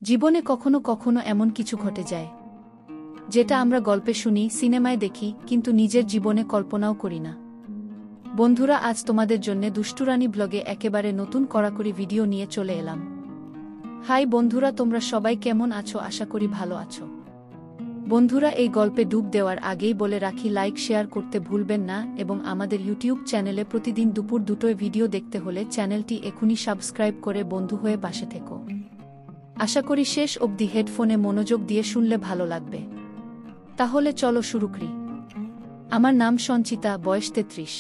জীবনে কখনো কখনো এমন কিছু ঘটে যায় যেটা আমরা গল্পে শুনি, সিনেমায় দেখি, কিন্তু নিজের জীবনে কল্পনাও করি না। বন্ধুরা, আজ তোমাদের জন্য দুষ্টুরানী ব্লগে একেবারে নতুন কড়াকড়ি ভিডিও নিয়ে চলে এলাম। হাই বন্ধুরা, তোমরা সবাই কেমন আছো? আশা করি ভালো আছো। বন্ধুরা, এই গল্পে ডুব দেওয়ার আগেই বলে রাখি, লাইক শেয়ার করতে ভুলবেন না এবং আমাদের ইউটিউব চ্যানেলে প্রতিদিন দুপুর 2টোয় ভিডিও দেখতে হলে চ্যানেলটি এখনই সাবস্ক্রাইব করে বন্ধু হয়ে পাশে থেকো। আশা করি শেষ অবধি হেডফোনে মনোযোগ দিয়ে শুনলে ভালো লাগবে। তাহলে চলো শুরু করি। আমার নাম সঞ্চিতা, বয়স 33।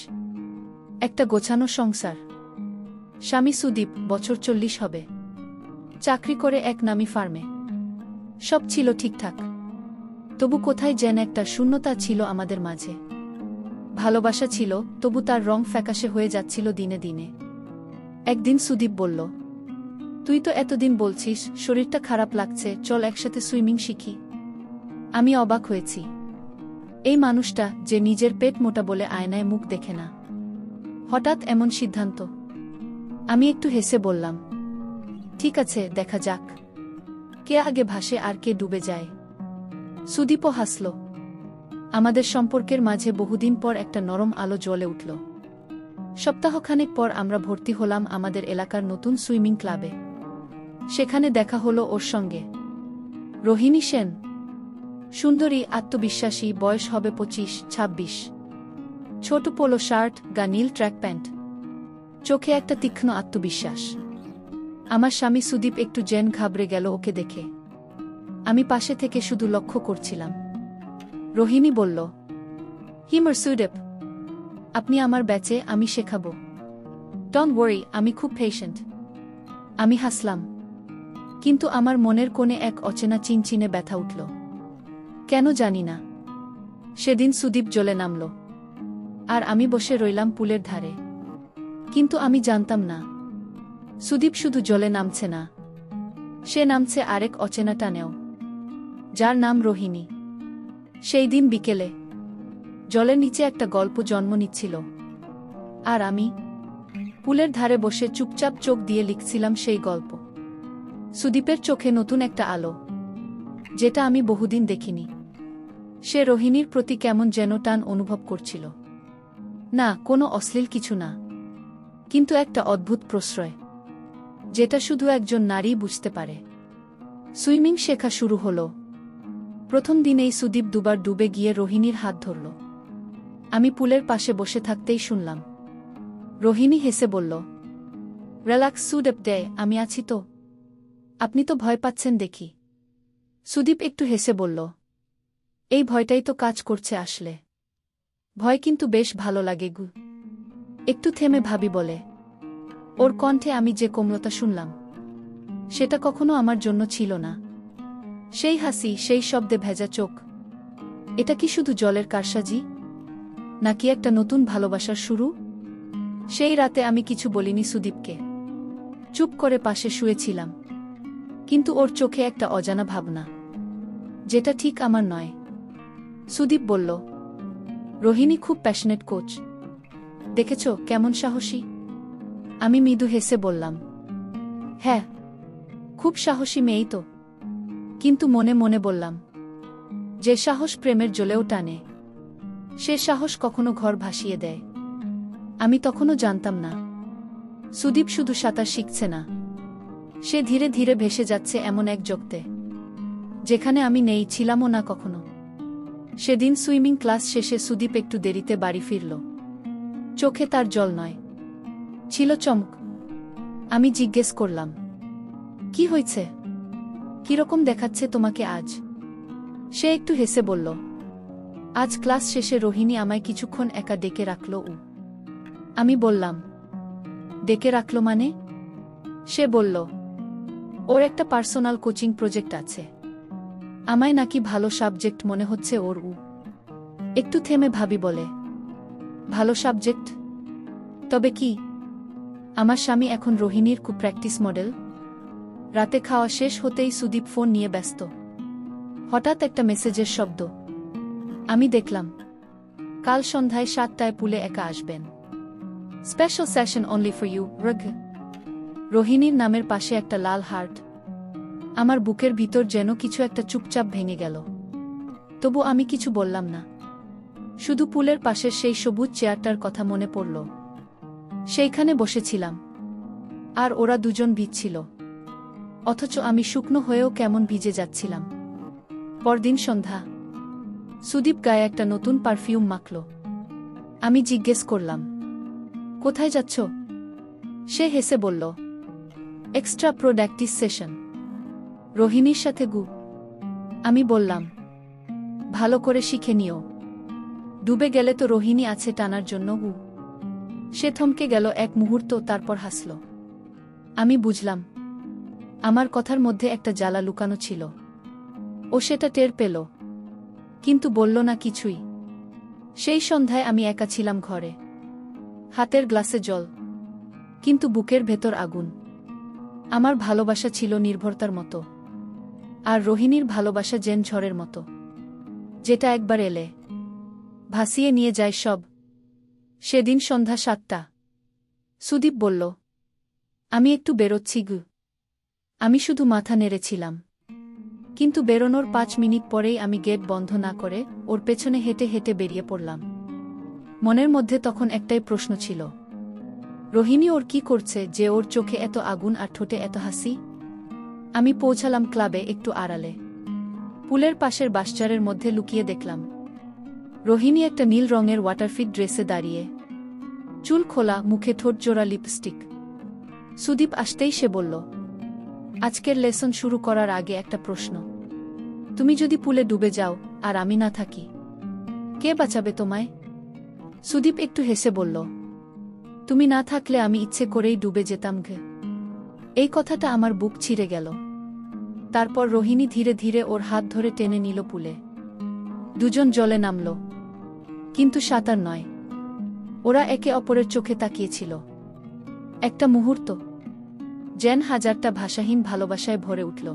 একটা গোছানো সংসার। স্বামী সুদীপ, বছর 40 হবে। চাকরি করে এক নামী ফার্মে। সব ছিল ঠিকঠাক, তবু কোথায় যেন একটা শূন্যতা ছিল আমাদের মাঝে। ভালোবাসা ছিল, তবু তার রং ফ্যাকাশে হয়ে যাচ্ছিল দিনে দিনে। একদিন সুদীপ বলল, তুই তো এতদিন বলছিস শরীরটা খারাপ লাগছে, চল একসাথে সুইমিং শিখি। আমি অবাক হয়েছি। এই মানুষটা, যে নিজের পেট মোটা বলে আয়নায় মুখ দেখে না, হঠাৎ এমন সিদ্ধান্ত। আমি একটু হেসে বললাম, ঠিক আছে, দেখা যাক কে আগে ভাসে আর কে ডুবে যায়। সুদীপও হাসল। আমাদের সম্পর্কের মাঝে বহুদিন পর একটা নরম আলো জ্বলে উঠল। সপ্তাহখানেক পর আমরা ভর্তি হলাম আমাদের এলাকার নতুন সুইমিং ক্লাবে। সেখানে দেখা হলো ওর সঙ্গে। রোহিণী সেন। সুন্দরী, আত্মবিশ্বাসী, বয়স হবে 25-26। ছোট পোলো শার্ট, গা নীল ট্র্যাক প্যান্ট, চোখে একটা তীক্ষ্ণ আত্মবিশ্বাস। আমার স্বামী সুদীপ একটু যেন ঘাবড়ে গেল ওকে দেখে। আমি পাশে থেকে শুধু লক্ষ্য করছিলাম। রোহিণী বলল, হিমার সুদীপ, আপনি আমার ব্যাচে, আমি শেখাবো। ডোন্ট ওয়ারি, আমি খুব পেশেন্ট। আমি হাসলাম, কিন্তু আমার মনের কোণে এক অচেনা চিনচিনে ব্যথা উঠল। কেন জানি না। সেদিন সুদীপ জলে নামল, আর আমি বসে রইলাম পুলের ধারে। কিন্তু আমি জানতাম না, সুদীপ শুধু জলে নামছে না, সে নামছে আরেক অচেনা টানেও, যার নাম রোহিণী। সেই দিন বিকেলে জলের নিচে একটা গল্প জন্ম নিচ্ছিল, আর আমি পুলের ধারে বসে চুপচাপ চোখ দিয়ে লিখছিলাম সেই গল্প। সুদীপের চোখে নতুন একটা আলো, যেটা আমি বহুদিন দেখিনি। সে রোহিণীর প্রতি কেমন যেন টান অনুভব করছিল। না, কোনো অশ্লীল কিছু না, কিন্তু একটা অদ্ভুত প্রশ্রয়, যেটা শুধু একজন নারী বুঝতে পারে। সুইমিং শেখা শুরু হলো। প্রথম দিনেই সুদীপ দুবার ডুবে গিয়ে রোহিণীর হাত ধরল। আমি পুলের পাশে বসে থাকতেই শুনলাম রোহিণী হেসে বলল, রিল্যাক্স সুদীপ দে, আমি আছি তো। আপনি তো ভয় পাচ্ছেন দেখি। সুদীপ একটু হেসে বলল, এই ভয়টাই তো কাজ করছে আসলে। ভয় কিন্তু বেশ ভালো লাগে গু। একটু থেমে ভাবি বলে। ওর কণ্ঠে আমি যে কোমলতা শুনলাম, সেটা কখনো আমার জন্য ছিল না। সেই হাসি, সেই শব্দে ভেজা চোখ, এটা কি শুধু জলের কারসাজি, নাকি একটা নতুন ভালোবাসার শুরু? সেই রাতে আমি কিছু বলিনি সুদীপকে। চুপ করে পাশে শুয়েছিলাম। কিন্তু ওর চোখে একটা অজানা ভাবনা, যেটা ঠিক আমার নয়। সুদীপ বলল, রোহিণী খুব প্যাশনেট কোচ, দেখেছ কেমন সাহসী? আমি মৃদু হেসে বললাম, হ্যাঁ, খুব সাহসী মেয়েই তো। কিন্তু মনে মনে বললাম, যে সাহস প্রেমের জ্বলেও টানে, সে সাহস কখনো ঘর ভাসিয়ে দেয়। আমি তখনও জানতাম না, সুদীপ শুধু সাঁতার শিখছে না, সে ধীরে ধীরে ভেসে যাচ্ছে এমন এক জগতে, যেখানে আমি নেই, ছিলামও না কখনো। সেদিন সুইমিং ক্লাস শেষে সুদীপ একটু দেরিতে বাড়ি ফিরল। চোখে তার জল নয়, ছিল চমক। আমি জিজ্ঞেস করলাম, কি হয়েছে? কিরকম দেখাচ্ছে তোমাকে আজ? সে একটু হেসে বলল, আজ ক্লাস শেষে রোহিণী আমায় কিছুক্ষণ একা ডেকে রাখল। আমি বললাম, ডেকে রাখল মানে? সে বলল, ওর একটা পার্সোনাল কোচিং প্রজেক্ট আছে, আমায় নাকি ভালো সাবজেক্ট মনে হচ্ছে ওর। একটু থেমে ভাবি বলে, ভালো সাবজেক্ট? তবে কি? আমার স্বামী এখন রোহিণীর প্র্যাকটিস মডেল। রাতে খাওয়া শেষ হতেই সুদীপ ফোন নিয়ে ব্যস্ত। হঠাৎ একটা মেসেজের শব্দ। আমি দেখলাম, কাল সন্ধ্যায় 7টায় পুলে একা আসবেন। Special session only for you, রোহিণীর নামের পাশে একটা লাল হার্ট। আমার বুকের ভিতর যেন কিছু একটা চুপচাপ ভেঙে গেল। তবু আমি কিছু বললাম না। শুধু পুলের পাশের সেই সবুজ চেয়ারটার কথা মনে পড়ল। সেইখানে বসেছিলাম, আর ওরা দুজন ভিজছিল, অথচ আমি শুকনো হয়েও কেমন ভিজে যাচ্ছিলাম। পরদিন সন্ধ্যা। সুদীপ গায়ে একটা নতুন পারফিউম মাখল। আমি জিজ্ঞেস করলাম, কোথায় যাচ্ছ? সে হেসে বলল, এক্সট্রা প্রোডাক্টিভ সেশন, রোহিণীর সাথে গু। আমি বললাম, ভালো করে শিখে নিও, ডুবে গেলে তো রোহিণী আছে টানার জন্য গু। সে থমকে গেল এক মুহূর্ত, তারপর হাসল। আমি বুঝলাম, আমার কথার মধ্যে একটা জ্বালা লুকানো ছিল। ও সেটা টের পেল, কিন্তু বলল না কিছুই। সেই সন্ধ্যায় আমি একা ছিলাম ঘরে, হাতের গ্লাসে জল, কিন্তু বুকের ভেতর আগুন। আমার ভালোবাসা ছিল নির্ভরতার মতো, আর রোহিণীর ভালোবাসা যেন ঝড়ের মতো, যেটা একবার এলে ভাসিয়ে নিয়ে যায় সব। সেদিন সন্ধ্যা 7টা। সুদীপ বলল, আমি একটু বেরোচ্ছি গু। আমি শুধু মাথা নেড়েছিলাম, কিন্তু বেরোনোর 5 মিনিট পরেই আমি গেট বন্ধ না করে ওর পেছনে হেঁটে হেঁটে বেরিয়ে পড়লাম। মনের মধ্যে তখন একটাই প্রশ্ন ছিল, রোহিণী ওর কি করছে যে ওর চোখে এত আগুন আর ঠোঁটে এত হাসি? আমি পৌঁছালাম ক্লাবে একটু আড়ালে। পুলের পাশের বাসচারের মধ্যে লুকিয়ে দেখলাম রোহিণী একটা নীল রঙের ওয়াটারফিট ড্রেসে দাঁড়িয়ে, চুল খোলা, মুখে ঠোঁটজোড়া লিপস্টিক। সুদীপ আসতেই সে বলল, আজকের লেসন শুরু করার আগে একটা প্রশ্ন। তুমি যদি পুলে ডুবে যাও আর আমি না থাকি, কে বাঁচাবে তোমায়? সুদীপ একটু হেসে বলল, তুমি না থাকলে আমি ইচ্ছে করেই ডুবে যেতাম গে। এই কথাটা আমার বুক ছিঁড়ে গেল। তারপর রোহিণী ধীরে ধীরে ওর হাত ধরে টেনে নিল পুলে। দুজন জলে নামল, কিন্তু সাঁতার নয়। ওরা একে অপরের চোখে তাকিয়েছিল। একটা মুহূর্ত যেন হাজারটা ভাষাহীন ভালোবাসায় ভরে উঠল।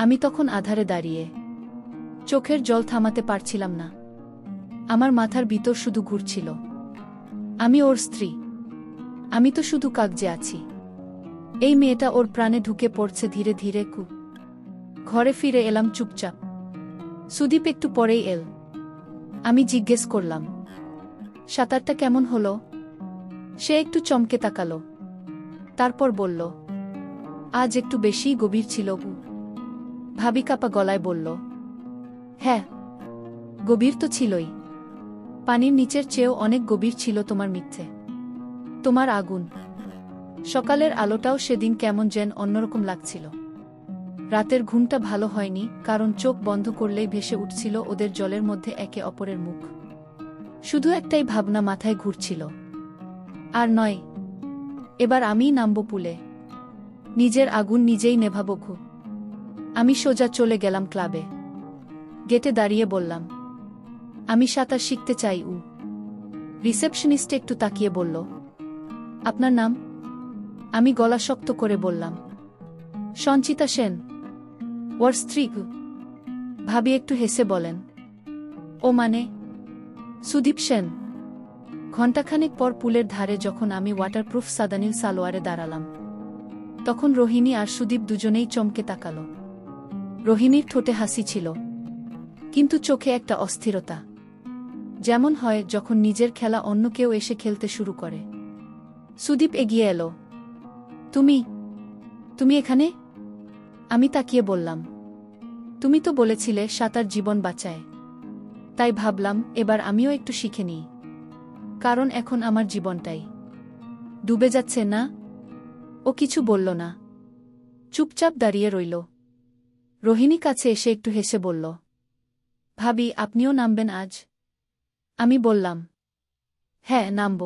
আমি তখন আধারে দাঁড়িয়ে, চোখের জল থামাতে পারছিলাম না। আমার মাথার ভিতর শুধু ঘুরছিল, আমি ওর স্ত্রী, আমি তো শুধু কাগজে আছি। এই মেয়েটা ওর প্রাণে ঢুকে পড়ছে ধীরে ধীরে। ঘরে ফিরে এলাম চুপচাপ। সুদীপ একটু পরেই এল। আমি জিজ্ঞেস করলাম, সাঁতারটা কেমন হলো? সে একটু চমকে তাকালো, তারপর বলল, আজ একটু বেশিই গভীর ছিল গু। ভাবি কাপা গলায় বলল, হ্যাঁ, গভীর তো ছিলই। পানির নিচের চেয়েও অনেক গভীর ছিল তোমার মিথ্যে, তোমার আগুন। সকালের আলোটাও সেদিন কেমন যেন অন্যরকম লাগছিল। রাতের ঘুমটা ভালো হয়নি, কারণ চোখ বন্ধ করলেই ভেসে উঠছিল ওদের জলের মধ্যে একে অপরের মুখ। শুধু একটাই ভাবনা মাথায় ঘুরছিল, আর নয়, এবার আমিই নামব পুলে, নিজের আগুন নিজেই নেভাবো ঘু। আমি সোজা চলে গেলাম ক্লাবে। গেটে দাঁড়িয়ে বললাম, আমি সাঁতার শিখতে চাই। রিসেপশনিস্ট একটু তাকিয়ে বলল, আপনার নাম? আমি গলা শক্ত করে বললাম, সঞ্চিতা সেন, ওর স্ত্রী। ভাবি একটু হেসে বলেন, ও মানে? সুদীপ সেন। ঘণ্টাখানেক পর পুলের ধারে যখন আমি ওয়াটারপ্রুফ সাদানীল সালোয়ারে দাঁড়ালাম, তখন রোহিণী আর সুদীপ দুজনেই চমকে তাকাল। রোহিণীর ঠোঁটে হাসি ছিল, কিন্তু চোখে একটা অস্থিরতা, যেমন হয় যখন নিজের খেলা অন্য কেউ এসে খেলতে শুরু করে। সুদীপ এগিয়ে এলো, তুমি তুমি এখানে? আমি তাকিয়ে বললাম, তুমি তো বলেছিলে সাঁতার জীবন বাঁচায়, তাই ভাবলাম এবার আমিও একটু শিখে নিই, কারণ এখন আমার জীবনটাই ডুবে যাচ্ছে। না, ও কিছু বলল না, চুপচাপ দাঁড়িয়ে রইল। রোহিণী কাছে এসে একটু হেসে বলল, ভাবি আপনিও নামবেন আজ? আমি বললাম, হ্যাঁ নামব,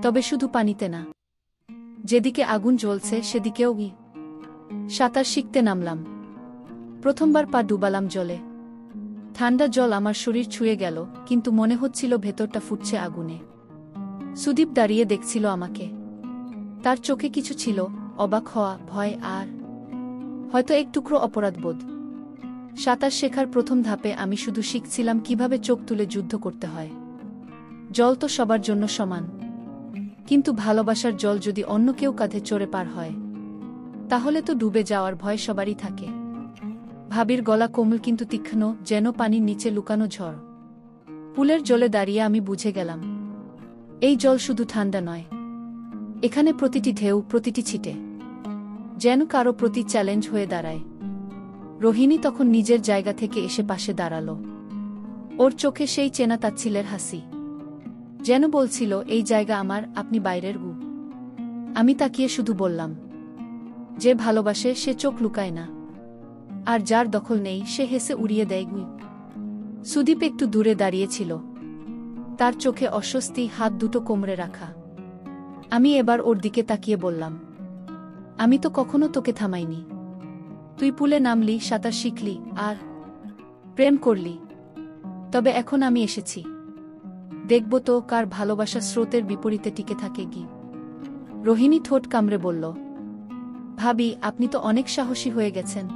তবে শুধু পানিতে না, যেদিকে আগুন জ্বলছে সেদিকেও। সাঁতার শিখতে নামলাম। প্রথমবার পা ডুবালাম জলে। ঠান্ডা জল আমার শরীর ছুঁয়ে গেল, কিন্তু মনে হচ্ছিল ভেতরটা ফুটছে আগুনে। সুদীপ দাঁড়িয়ে দেখছিল আমাকে। তার চোখে কিছু ছিল, অবাক হওয়া, ভয়, আর হয়তো এক টুকরো অপরাধবোধ। সাঁতার শেখার প্রথম ধাপে আমি শুধু শিখছিলাম কিভাবে চোখ তুলে যুদ্ধ করতে হয়। জল তো সবার জন্য সমান, কিন্তু ভালোবাসার জল যদি অন্য কেউ কাঁধে চড়ে পার হয়, তাহলে তো ডুবে যাওয়ার ভয় সবারই থাকে। ভাবির গলা কোমল কিন্তু তীক্ষ্ণ, যেন পানির নিচে লুকানো ঝড়। পুলের জলে দাঁড়িয়ে আমি বুঝে গেলাম, এই জল শুধু ঠান্ডা নয়, এখানে প্রতিটি ঢেউ, প্রতিটি ছিটে যেন কারো প্রতি চ্যালেঞ্জ হয়ে দাঁড়ায়। রোহিণী তখন নিজের জায়গা থেকে এসে পাশে দাঁড়াল। ওর চোখে সেই চেনা তাচ্ছিলের হাসি, যেন বলছিল, এই জায়গা আমার, আপনি বাইরের গু। আমি তাকিয়ে শুধু বললাম, যে ভালোবাসে সে চোখ লুকায় না, আর যার দখল নেই সে হেসে উড়িয়ে দেয় গুই। সুদীপ একটু দূরে দাঁড়িয়েছিল, তার চোখে অস্বস্তি, হাত দুটো কোমরে রাখা। আমি এবার ওর দিকে তাকিয়ে বললাম, আমি তো কখনো তোকে থামাইনি। তুই পুলে নামলি, সাঁতার শিখলি, আর প্রেম করলি। তবে এখন আমি এসেছি, দেখব তো কার ভালোবাসা স্রোতের বিপরীতে টিকে থাকে গি। রোহিণী ঠোঁট কামড়ে বলল, ভাবি, আপনি তো অনেক সাহসী হয়ে গেছেন।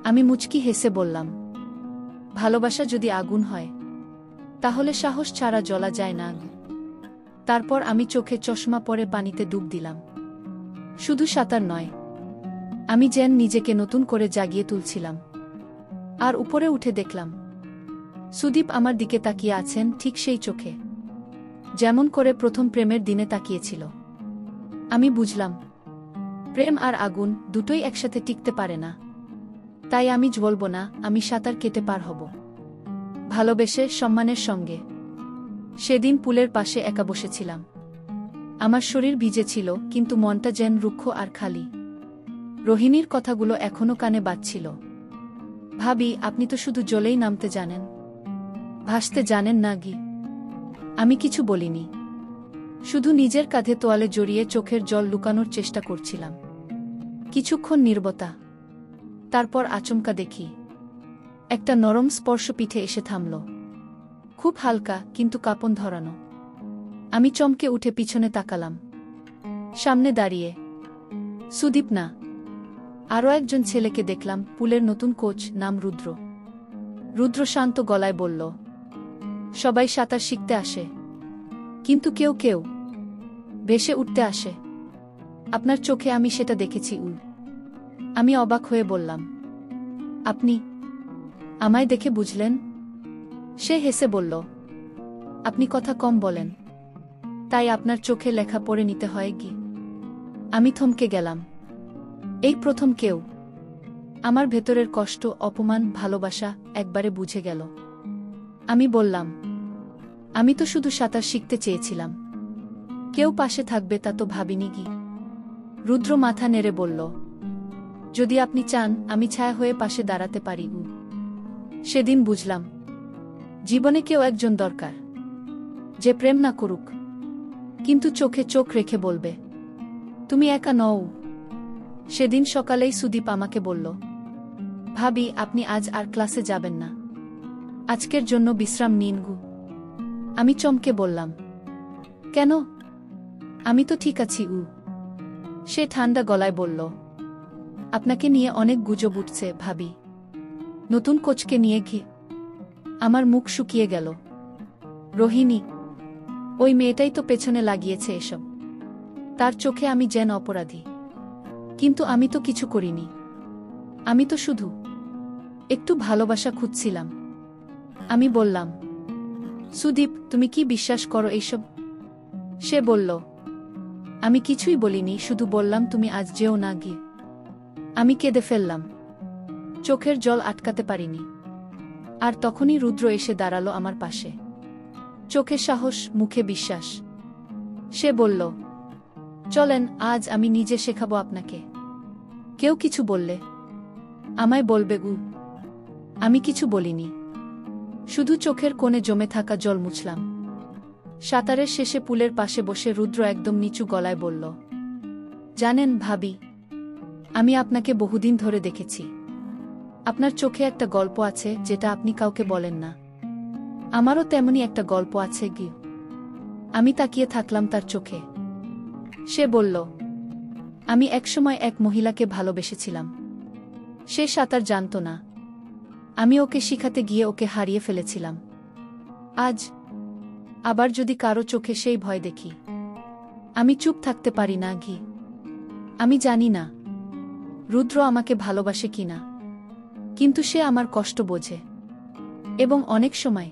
আমি মুচকি হেসে বললাম, ভালোবাসা যদি আগুন হয়, তাহলে সাহস ছাড়া জ্বলা যায় না। তারপর আমি চোখে চশমা পরে পানিতে ডুব দিলাম। শুধু সাঁতার নয়, আমি যেন নিজেকে নতুন করে জাগিয়ে তুলছিলাম। আর উপরে উঠে দেখলাম, সুদীপ আমার দিকে তাকিয়ে আছেন, ঠিক সেই চোখে, যেমন করে প্রথম প্রেমের দিনে তাকিয়েছিল। আমি বুঝলাম, প্রেম আর আগুন দুটোই একসাথে টিকতে পারে না। তাই আমি জ্বলব না, আমি সাঁতার কেটে পার হব, ভালোবেসে, সম্মানের সঙ্গে। সেদিন পুলের পাশে একা বসেছিলাম। আমার শরীর ভিজে ছিল, কিন্তু মনটা যেন রুক্ষ আর খালি। রোহিণীর কথাগুলো এখনো কানে বাজছিল। ভাবি, আপনি তো শুধু জলেই নামতে জানেন, ভাসতে জানেন না গি। আমি কিছু বলিনি, শুধু নিজের কাঁধে তোয়ালে জড়িয়ে চোখের জল লুকানোর চেষ্টা করছিলাম। কিছুক্ষণ নীরবতা, তারপর আচমকা দেখি একটা নরম স্পর্শ পিঠে এসে থামল, খুব হালকা কিন্তু কাঁপন ধরানো। আমি চমকে উঠে পিছনে তাকালাম। সামনে দাঁড়িয়ে সুদীপ না, আরও একজন ছেলেকে দেখলাম, পুলের নতুন কোচ, নাম রুদ্র। রুদ্র শান্ত গলায় বলল, সবাই সাঁতার শিখতে আসে, কিন্তু কেউ কেউ ভেসে উঠতে আসে। আপনার চোখে আমি সেটা দেখেছি। আমি অবাক হয়ে বললাম, আপনি আমায় দেখে বুঝলেন? সে হেসে বলল, আপনি কথা কম বলেন, তাই আপনার চোখে লেখা পড়ে নিতে হয় কি। আমি থমকে গেলাম। এই প্রথম কেউ আমার ভেতরের কষ্ট, অপমান, ভালোবাসা একবারে বুঝে গেল। আমি বললাম, আমি তো শুধু সাঁতার শিখতে চেয়েছিলাম, কেউ পাশে থাকবে তা তো ভাবিনি গি। রুদ্র মাথা নেড়ে বলল, যদি আপনি চান আমি ছায়া হয়ে পাশে দাঁড়াতে পারি। সেদিন বুঝলাম, জীবনে কেউ একজন দরকার, যে প্রেম না করুক, কিন্তু চোখে চোখ রেখে বলবে, তুমি একা নও। সেদিন সকালেই সুদীপ আমাকে বলল, ভাবি, আপনি আজ আর ক্লাসে যাবেন না, আজকের জন্য বিশ্রাম নিন গু। আমি চমকে বললাম, কেন? আমি তো ঠিক আছি। সে ঠান্ডা গলায় বলল, আপনাকে নিয়ে অনেক গুজব উঠছে ভাবি, নতুন কোচকে নিয়ে ঘি। আমার মুখ শুকিয়ে গেল। রোহিণী, ওই মেয়েটাই তো পেছনে লাগিয়েছে এসব। তার চোখে আমি যেন অপরাধী, কিন্তু আমি তো কিছু করিনি। আমি তো শুধু একটু ভালোবাসা খুঁজছিলাম। আমি বললাম, সুদীপ, তুমি কি বিশ্বাস করো এইসব? সে বলল, আমি কিছুই বলিনি, শুধু বললাম তুমি আজ যেও না গিয়ে। আমি কেঁদে ফেললাম, চোখের জল আটকাতে পারিনি। আর তখনই রুদ্র এসে দাঁড়ালো আমার পাশে, চোখে সাহস, মুখে বিশ্বাস। সে বলল, চলেন, আজ আমি নিজে শেখাবো আপনাকে। কেউ কিছু বললে আমায় বলবে গু। আমি কিছু বলিনি, শুধু চোখের কোণে জমে থাকা জল মুছলাম। সাঁতারের শেষে পুলের পাশে বসে রুদ্র একদম নিচু গলায় বলল, জানেন ভাবি, আমি আপনাকে বহুদিন ধরে দেখেছি। আপনার চোখে একটা গল্প আছে যেটা আপনি কাউকে বলেন না। আমারও তেমনি একটা গল্প আছে গি। আমি তাকিয়ে থাকলাম তার চোখে। সে বলল, আমি একসময় এক মহিলাকে ভালোবেসেছিলাম। সে সাঁতার জানত না, আমি ওকে শিখাতে গিয়ে ওকে হারিয়ে ফেলেছিলাম। আজ আবার যদি কারো চোখে সেই ভয় দেখি, আমি চুপ থাকতে পারি না ঘি। আমি জানি না রুদ্র আমাকে ভালোবাসে কিনা, কিন্তু সে আমার কষ্ট বোঝে। এবং অনেক সময়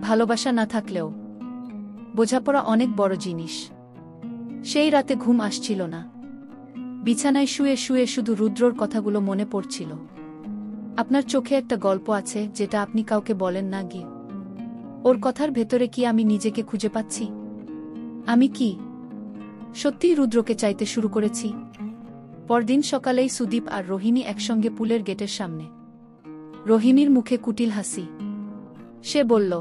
ভালোবাসা না থাকলেও বোঝাপড়া অনেক বড় জিনিস। সেই রাতে ঘুম আসছিল না। বিছানায় শুয়ে শুয়ে শুধু রুদ্রর কথাগুলো মনে পড়ছিল। আপনার চোখে একটা গল্প আছে যেটা আপনি কাউকে বলেন না গিয়ে। ওর কথার ভেতরে কি আমি নিজেকে খুঁজে পাচ্ছি? আমি কি সত্যিই রুদ্রকে চাইতে শুরু করেছি? পরদিন সকালেই সুদীপ আর রোহিণী একসঙ্গে পুলের গেটের সামনে। রোহিণীর মুখে কুটিল হাসি। সে বলল,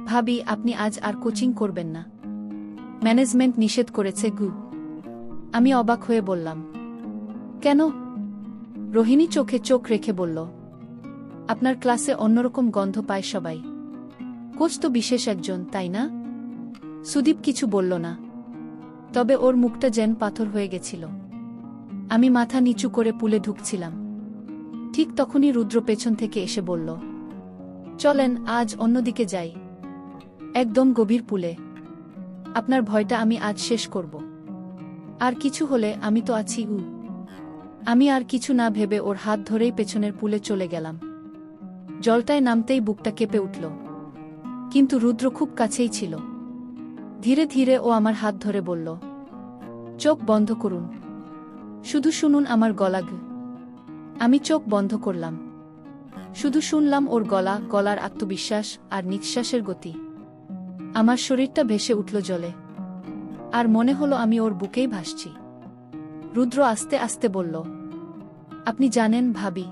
ভাবি, আপনি আজ আর কোচিং করবেন না? ম্যানেজমেন্ট নিষেধ করেছে গু। আমি অবাক হয়ে বললাম, কেন? রোহিণী চোখে চোখ রেখে বলল, আপনার ক্লাসে অন্যরকম গন্ধ পায় সবাই। কোচ তো বিশেষ একজন, তাই না? সুদীপ কিছু বলল না, তবে ওর মুখটা যেন পাথর হয়ে গেছিল। আমি মাথা নিচু করে পুলে ঢুকছিলাম। ঠিক তখনই রুদ্র পেছন থেকে এসে বলল, চলেন আজ অন্যদিকে যাই, একদম গভীর পুলে। আপনার ভয়টা আমি আজ শেষ করব। আর কিছু হলে আমি তো আছি। আমি আর কিছু না ভেবে ওর হাত ধরেই পেছনের পুলে চলে গেলাম। জলটায় নামতেই বুকটা কেঁপে উঠল, কিন্তু রুদ্র খুব কাছেই ছিল। ধীরে ধীরে ও আমার হাত ধরে বলল, চোখ বন্ধ করুন, শুধু শুনুন আমার গলা। আমি চোখ বন্ধ করলাম, শুধু শুনলাম ওর গলার আত্মবিশ্বাস আর নিঃশ্বাসের গতি। আমার শরীরটা ভেসে উঠল জলে, আর মনে হলো আমি ওর বুকেই ভাসছি। রুদ্র আস্তে আস্তে বলল, আপনি জানেন ভাবি,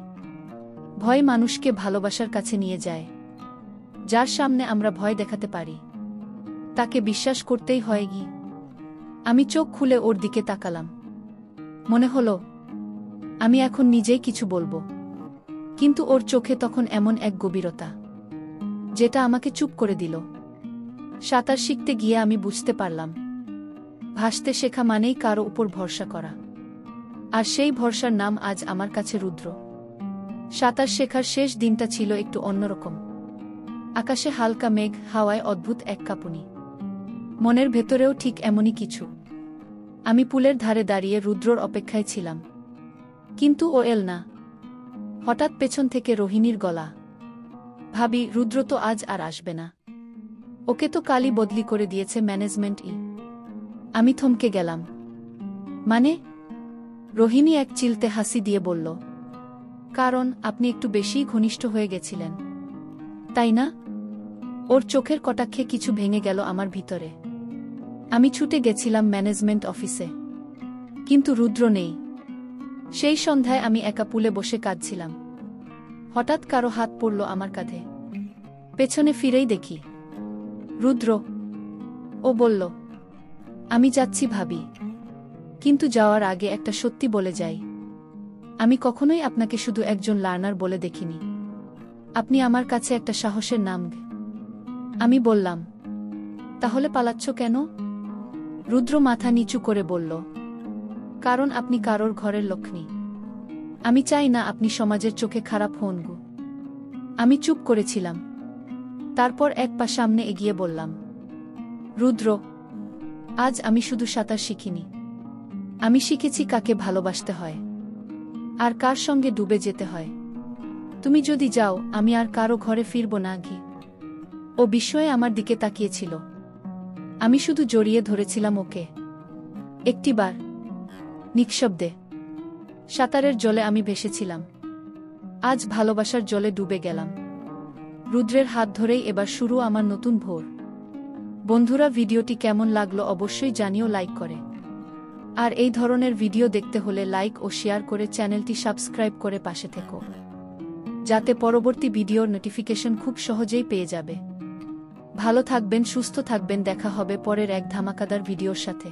ভয় মানুষকে ভালোবাসার কাছে নিয়ে যায়। যার সামনে আমরা ভয় দেখাতে পারি তাকে বিশ্বাস করতেই হয় কি? আমি চোখ খুলে ওর দিকে তাকালাম। মনে হলো আমি এখন নিজেই কিছু বলবো, কিন্তু ওর চোখে তখন এমন এক গভীরতা যেটা আমাকে চুপ করে দিল। সাঁতার শিখতে গিয়ে আমি বুঝতে পারলাম, ভাসতে শেখা মানেই কারো উপর ভরসা করা। আর সেই ভরসার নাম আজ আমার কাছে রুদ্র। সাঁতার শেখার শেষ দিনটা ছিল একটু অন্যরকম। আকাশে হালকা মেঘ, হাওয়ায় অদ্ভুত এক কাঁপুনি। মনের ভেতরেও ঠিক এমনই কিছু। আমি পুলের ধারে দাঁড়িয়ে রুদ্রর অপেক্ষায় ছিলাম, কিন্তু ও এল না। হঠাৎ পেছন থেকে রোহিণীর গলা, ভাবি, রুদ্র তো আজ আর আসবে না। ওকে তো কালই বদলি করে দিয়েছে ম্যানেজমেন্ট। আমি থমকে গেলাম। মানে? রোহিণী এক চিলতে হাসি দিয়ে বলল, কারণ আপনি একটু বেশিই ঘনিষ্ঠ হয়ে গেছিলেন, তাই না? ওর চোখের কটাক্ষে কিছু ভেঙে গেল আমার ভিতরে। আমি ছুটে গেছিলাম ম্যানেজমেন্ট অফিসে, কিন্তু রুদ্র নেই। সেই সন্ধ্যায় আমি একা পুলে বসে কাঁদছিলাম। হঠাৎ কারো হাত পড়ল আমার কাঁধে। পেছনে ফিরেই দেখি রুদ্র। ও বলল, আমি যাচ্ছি ভাবি, কিন্তু যাওয়ার আগে একটা সত্যি বলে যাই। আমি কখনোই আপনাকে শুধু একজন লার্নার বলে দেখিনি। আপনি আমার কাছে একটা সাহসের নাম। আমি বললাম, তাহলে পালাচ্ছ কেন? রুদ্র মাথা নিচু করে বলল, কারণ আপনি কারোর ঘরের লক্ষ্মী। আমি চাই না আপনি সমাজের চোখে খারাপ হন গো। আমি চুপ করেছিলাম, তারপর এক পা সামনে এগিয়ে বললাম, রুদ্র, আজ আমি শুধু সাঁতার শিখিনি, আমি শিখেছি কাকে ভালোবাসতে হয় আর কার সঙ্গে ডুবে যেতে হয়। তুমি যদি যাও আমি আর কারো ঘরে ফিরব না। ও বিস্ময়ে আমার দিকে তাকিয়েছিল। আমি শুধু জড়িয়ে ধরেছিলাম ওকে। একটিবার নিঃশব্দে সাঁতারের জলে আমি ভেসেছিলাম। আজ ভালোবাসার জলে ডুবে গেলাম। রুদ্রের হাত ধরেই এবার শুরু আমার নতুন ভোর। বন্ধুরা, ভিডিওটি কেমন লাগলো অবশ্যই জানিও লাইক করে। আর এই ধরনের ভিডিও দেখতে হলে লাইক ও শেয়ার করে চ্যানেলটি সাবস্ক্রাইব করে পাশে থেকো, যাতে পরবর্তী ভিডিওর নোটিফিকেশন খুব সহজেই পেয়ে যাবে। ভালো থাকবেন, সুস্থ থাকবেন। দেখা হবে পরের এক ধামাকাদার ভিডিওর সাথে।